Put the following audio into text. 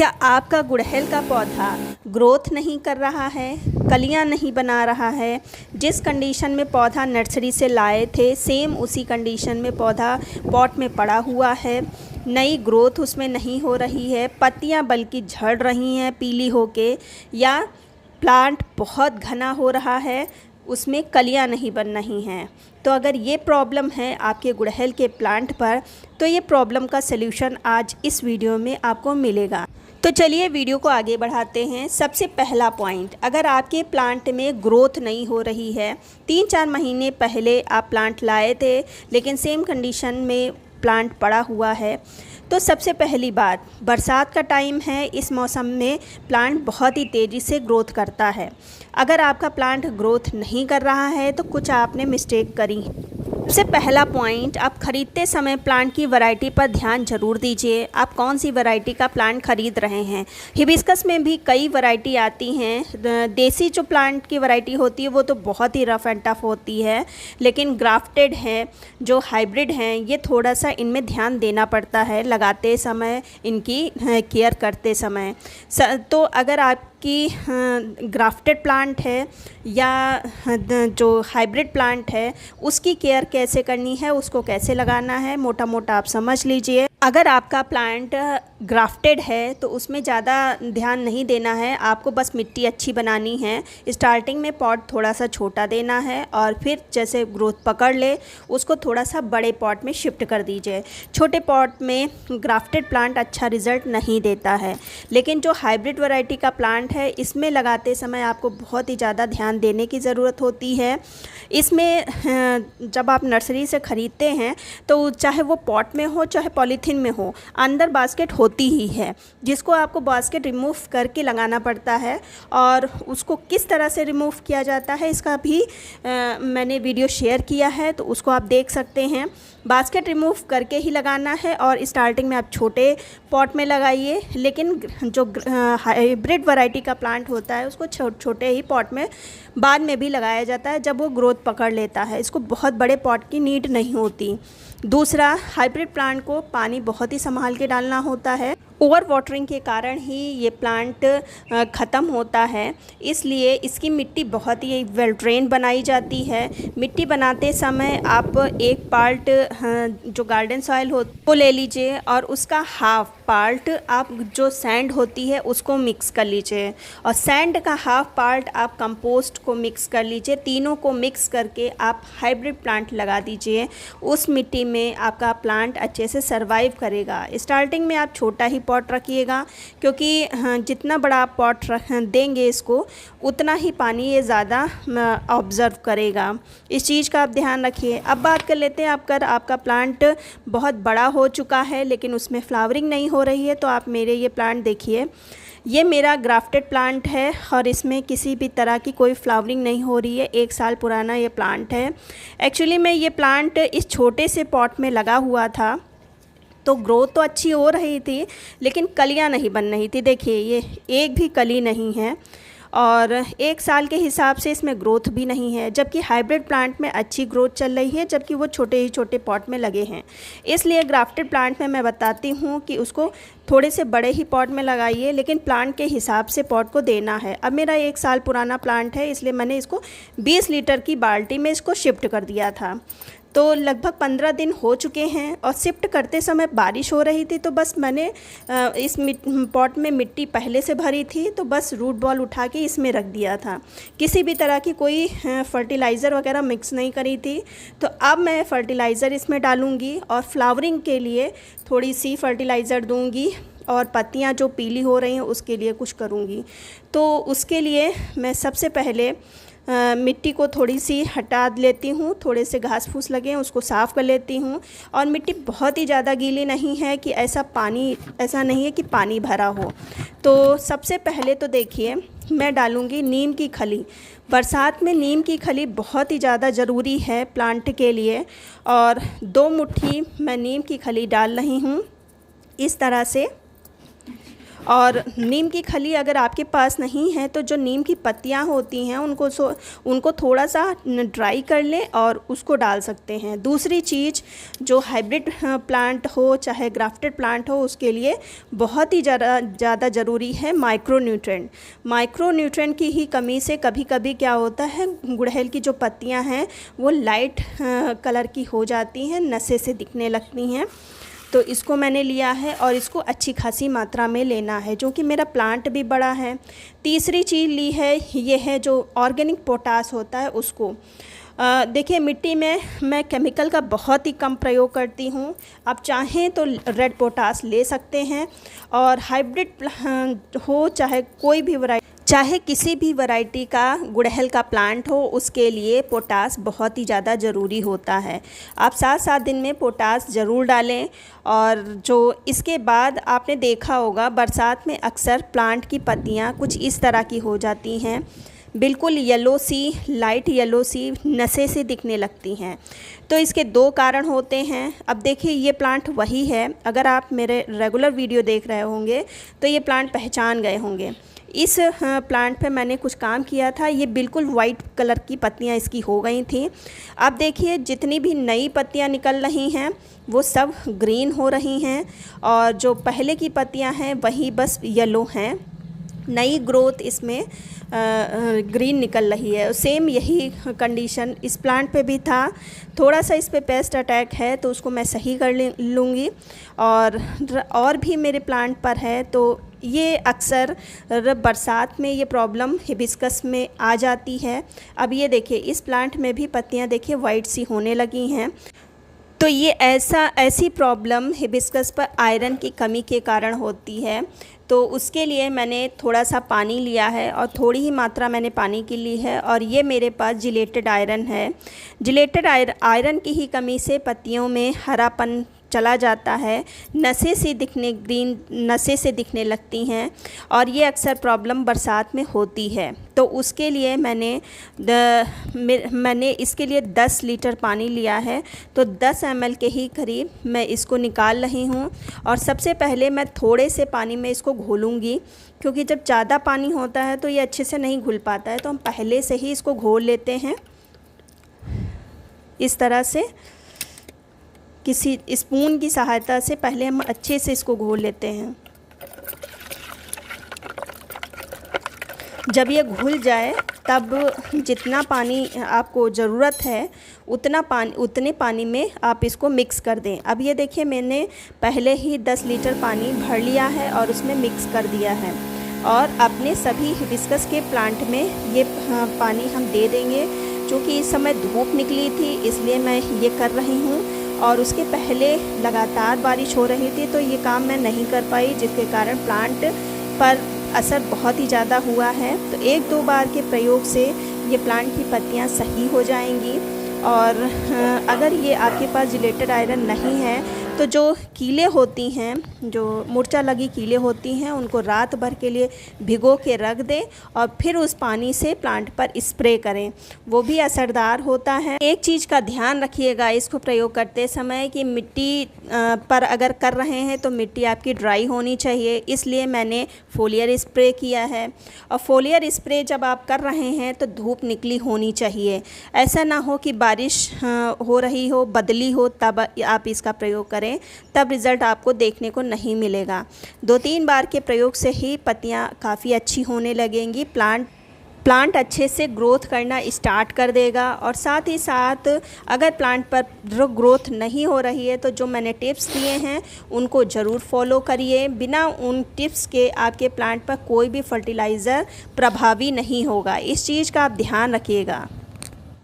क्या आपका गुड़हल का पौधा ग्रोथ नहीं कर रहा है, कलियां नहीं बना रहा है? जिस कंडीशन में पौधा नर्सरी से लाए थे सेम उसी कंडीशन में पौधा पॉट में पड़ा हुआ है, नई ग्रोथ उसमें नहीं हो रही है, पत्तियां बल्कि झड़ रही हैं पीली होके, या प्लांट बहुत घना हो रहा है, उसमें कलियां नहीं बन रही हैं। तो अगर ये प्रॉब्लम है आपके गुड़हल के प्लांट पर, तो ये प्रॉब्लम का सल्यूशन आज इस वीडियो में आपको मिलेगा। तो चलिए वीडियो को आगे बढ़ाते हैं। सबसे पहला पॉइंट, अगर आपके प्लांट में ग्रोथ नहीं हो रही है, 3-4 महीने पहले आप प्लांट लाए थे लेकिन सेम कंडीशन में प्लांट पड़ा हुआ है, तो सबसे पहली बात, बरसात का टाइम है, इस मौसम में प्लांट बहुत ही तेज़ी से ग्रोथ करता है। अगर आपका प्लांट ग्रोथ नहीं कर रहा है तो कुछ आपने मिस्टेक करी। सबसे पहला पॉइंट, आप ख़रीदते समय प्लांट की वैरायटी पर ध्यान जरूर दीजिए। आप कौन सी वैरायटी का प्लांट ख़रीद रहे हैं। हिबिस्कस में भी कई वैरायटी आती हैं। देसी जो प्लांट की वैरायटी होती है वो तो बहुत ही रफ़ एंड टफ होती है, लेकिन ग्राफ्टेड है, जो हाइब्रिड हैं, ये थोड़ा सा इनमें ध्यान देना पड़ता है लगाते समय, इनकी केयर करते समय। तो अगर आपकी ग्राफ्टेड प्लांट है या जो हाइब्रिड प्लांट है, उसकी केयर कैसे करनी है, उसको कैसे लगाना है, मोटा मोटा आप समझ लीजिए। अगर आपका प्लांट ग्राफ्टेड है तो उसमें ज़्यादा ध्यान नहीं देना है, आपको बस मिट्टी अच्छी बनानी है। स्टार्टिंग में पॉट थोड़ा सा छोटा देना है और फिर जैसे ग्रोथ पकड़ ले उसको थोड़ा सा बड़े पॉट में शिफ्ट कर दीजिए। छोटे पॉट में ग्राफ्टेड प्लांट अच्छा रिज़ल्ट नहीं देता है, लेकिन जो हाइब्रिड वैरायटी का प्लांट है इसमें लगाते समय आपको बहुत ही ज़्यादा ध्यान देने की ज़रूरत होती है। इसमें जब आप नर्सरी से ख़रीदते हैं तो चाहे वो पॉट में हो चाहे पॉलीथीन में हो, अंदर बास्केट होती ही है, जिसको आपको बास्केट रिमूव करके लगाना पड़ता है। और उसको किस तरह से रिमूव किया जाता है इसका भी मैंने वीडियो शेयर किया है, तो उसको आप देख सकते हैं। बास्केट रिमूव करके ही लगाना है और स्टार्टिंग में आप छोटे पॉट में लगाइए, लेकिन जो हाइब्रिड वैरायटी का प्लांट होता है उसको छोटे ही पॉट में बाद में भी लगाया जाता है जब वो ग्रोथ पकड़ लेता है। इसको बहुत बड़े पॉट की नीड नहीं होती। दूसरा, हाइब्रिड प्लांट को पानी बहुत ही संभाल के डालना होता है। ओवर वाटरिंग के कारण ही ये प्लांट ख़त्म होता है, इसलिए इसकी मिट्टी बहुत ही वेल ड्रेन बनाई जाती है। मिट्टी बनाते समय आप एक पार्ट जो गार्डन सॉइल हो वो ले लीजिए और उसका हाफ पार्ट आप जो सैंड होती है उसको मिक्स कर लीजिए, और सैंड का हाफ पार्ट आप कंपोस्ट को मिक्स कर लीजिए। तीनों को मिक्स करके आप हाइब्रिड प्लांट लगा दीजिए। उस मिट्टी में आपका प्लांट अच्छे से सर्वाइव करेगा। स्टार्टिंग में आप छोटा ही पॉट रखिएगा, क्योंकि जितना बड़ा आप पॉट देंगे इसको, उतना ही पानी ये ज़्यादा ऑब्ज़र्व करेगा। इस चीज़ का आप ध्यान रखिए। अब बात कर लेते हैं, आपका प्लांट बहुत बड़ा हो चुका है लेकिन उसमें फ्लावरिंग नहीं हो रही है, तो आप मेरे ये प्लांट देखिए। ये मेरा ग्राफ्टेड प्लांट है और इसमें किसी भी तरह की कोई फ्लावरिंग नहीं हो रही है। 1 साल पुराना ये प्लांट है। एक्चुअली में ये प्लांट इस छोटे से पॉट में लगा हुआ था, तो ग्रोथ तो अच्छी हो रही थी लेकिन कलियां नहीं बन रही थी। देखिए ये एक भी कली नहीं है और 1 साल के हिसाब से इसमें ग्रोथ भी नहीं है, जबकि हाइब्रिड प्लांट में अच्छी ग्रोथ चल रही है, जबकि वो छोटे ही छोटे पॉट में लगे हैं। इसलिए ग्राफ्टेड प्लांट में मैं बताती हूँ कि उसको थोड़े से बड़े ही पॉट में लगाइए, लेकिन प्लांट के हिसाब से पॉट को देना है। अब मेरा 1 साल पुराना प्लांट है, इसलिए मैंने इसको 20 लीटर की बाल्टी में इसको शिफ्ट कर दिया था। तो लगभग 15 दिन हो चुके हैं और शिफ्ट करते समय बारिश हो रही थी, तो बस मैंने इस पॉट में मिट्टी पहले से भरी थी, तो बस रूट बॉल उठा के इसमें रख दिया था। किसी भी तरह की कोई फर्टिलाइज़र वगैरह मिक्स नहीं करी थी। तो अब मैं फ़र्टिलाइज़र इसमें डालूँगी और फ्लावरिंग के लिए थोड़ी सी फर्टिलाइज़र दूँगी, और पत्तियाँ जो पीली हो रही हैं उसके लिए कुछ करूँगी। तो उसके लिए मैं सबसे पहले मिट्टी को थोड़ी सी हटा लेती हूँ, थोड़े से घास फूस लगे हैं उसको साफ़ कर लेती हूँ। और मिट्टी बहुत ही ज़्यादा गीली नहीं है कि ऐसा नहीं है कि पानी भरा हो। तो सबसे पहले तो देखिए मैं डालूँगी नीम की खली। बरसात में नीम की खली बहुत ही ज़्यादा ज़रूरी है प्लांट के लिए, और 2 मुट्ठी मैं नीम की खली डाल रही हूँ इस तरह से। और नीम की खली अगर आपके पास नहीं है तो जो नीम की पत्तियां होती हैं उनको थोड़ा सा ड्राई कर लें और उसको डाल सकते हैं। दूसरी चीज़, जो हाइब्रिड प्लांट हो चाहे ग्राफ्टेड प्लांट हो, उसके लिए बहुत ही ज़्यादा ज़रूरी है माइक्रोन्यूट्रेंट। माइक्रोन्यूट्रेंट की ही कमी से कभी कभी क्या होता है, गुड़हल की जो पत्तियां हैं वो लाइट कलर की हो जाती हैं, नशे से दिखने लगती हैं। तो इसको मैंने लिया है और इसको अच्छी खासी मात्रा में लेना है, जो कि मेरा प्लांट भी बड़ा है। तीसरी चीज़ ली है, ये है जो ऑर्गेनिक पोटास होता है उसको। देखिए, मिट्टी में मैं केमिकल का बहुत ही कम प्रयोग करती हूँ। आप चाहें तो रेड पोटास ले सकते हैं, और हाइब्रिड हो चाहे कोई भी वैरायटी, चाहे किसी भी वैरायटी का गुड़हल का प्लांट हो, उसके लिए पोटास बहुत ही ज़्यादा ज़रूरी होता है। आप 7-7 दिन में पोटास ज़रूर डालें। और जो इसके बाद आपने देखा होगा, बरसात में अक्सर प्लांट की पत्तियां कुछ इस तरह की हो जाती हैं, बिल्कुल येलो सी, लाइट येलो सी, नशे से दिखने लगती हैं। तो इसके 2 कारण होते हैं। अब देखिए, ये प्लांट वही है, अगर आप मेरे रेगुलर वीडियो देख रहे होंगे तो ये प्लांट पहचान गए होंगे। इस प्लांट पे मैंने कुछ काम किया था, ये बिल्कुल वाइट कलर की पत्तियां इसकी हो गई थी। अब देखिए, जितनी भी नई पत्तियां निकल रही हैं वो सब ग्रीन हो रही हैं, और जो पहले की पत्तियां हैं वही बस येलो हैं। नई ग्रोथ इसमें ग्रीन निकल रही है। सेम यही कंडीशन इस प्लांट पे भी था। थोड़ा सा इस पे पेस्ट अटैक है तो उसको मैं सही कर लूँगी, और भी मेरे प्लांट पर है। तो ये अक्सर बरसात में ये प्रॉब्लम हिबिस्कस में आ जाती है। अब ये देखिए, इस प्लांट में भी पत्तियां देखिए वाइट सी होने लगी हैं। तो ये ऐसी प्रॉब्लम हिबिस्कस पर आयरन की कमी के कारण होती है। तो उसके लिए मैंने थोड़ा सा पानी लिया है, और थोड़ी ही मात्रा मैंने पानी की ली है, और ये मेरे पास जिलेटेड आयरन है। जिलेटेड आयरन की ही कमी से पत्तियों में हरापन चला जाता है, ग्रीन नशे से दिखने लगती हैं, और ये अक्सर प्रॉब्लम बरसात में होती है। तो उसके लिए मैंने इसके लिए 10 लीटर पानी लिया है। तो 10 ml के ही करीब मैं इसको निकाल रही हूँ, और सबसे पहले मैं थोड़े से पानी में इसको घोलूँगी, क्योंकि जब ज़्यादा पानी होता है तो ये अच्छे से नहीं घुल पाता है। तो हम पहले से ही इसको घोल लेते हैं, इस तरह से किसी स्पून की सहायता से पहले हम अच्छे से इसको घोल लेते हैं। जब ये घुल जाए तब जितना पानी आपको ज़रूरत है उतने पानी में आप इसको मिक्स कर दें। अब ये देखिए, मैंने पहले ही 10 लीटर पानी भर लिया है और उसमें मिक्स कर दिया है, और अपने सभी हिबिस्कस के प्लांट में ये पानी हम दे देंगे। क्योंकि इस समय धूप निकली थी इसलिए मैं ये कर रही हूँ, और उसके पहले लगातार बारिश हो रही थी तो ये काम मैं नहीं कर पाई, जिसके कारण प्लांट पर असर बहुत ही ज़्यादा हुआ है। तो 1-2 बार के प्रयोग से ये प्लांट की पत्तियां सही हो जाएंगी। और अगर ये आपके पास जिलेटेड आयरन नहीं है तो जो कीले होती हैं, जो मूर्छा लगी कीले होती हैं, उनको रात भर के लिए भिगो के रख दें और फिर उस पानी से प्लांट पर स्प्रे करें, वो भी असरदार होता है। एक चीज़ का ध्यान रखिएगा इसको प्रयोग करते समय कि मिट्टी पर अगर कर रहे हैं तो मिट्टी आपकी ड्राई होनी चाहिए, इसलिए मैंने फोलियर स्प्रे किया है। और फोलियर स्प्रे जब आप कर रहे हैं तो धूप निकली होनी चाहिए, ऐसा ना हो कि बारिश हो रही हो, बदली हो, तब आप इसका प्रयोग करें, तब रिज़ल्ट आपको देखने को नहीं मिलेगा। 2-3 बार के प्रयोग से ही पत्तियां काफ़ी अच्छी होने लगेंगी, प्लांट अच्छे से ग्रोथ करना स्टार्ट कर देगा। और साथ ही साथ अगर प्लांट पर ग्रोथ नहीं हो रही है तो जो मैंने टिप्स दिए हैं उनको ज़रूर फॉलो करिए। बिना उन टिप्स के आपके प्लांट पर कोई भी फर्टिलाइज़र प्रभावी नहीं होगा, इस चीज़ का आप ध्यान रखिएगा।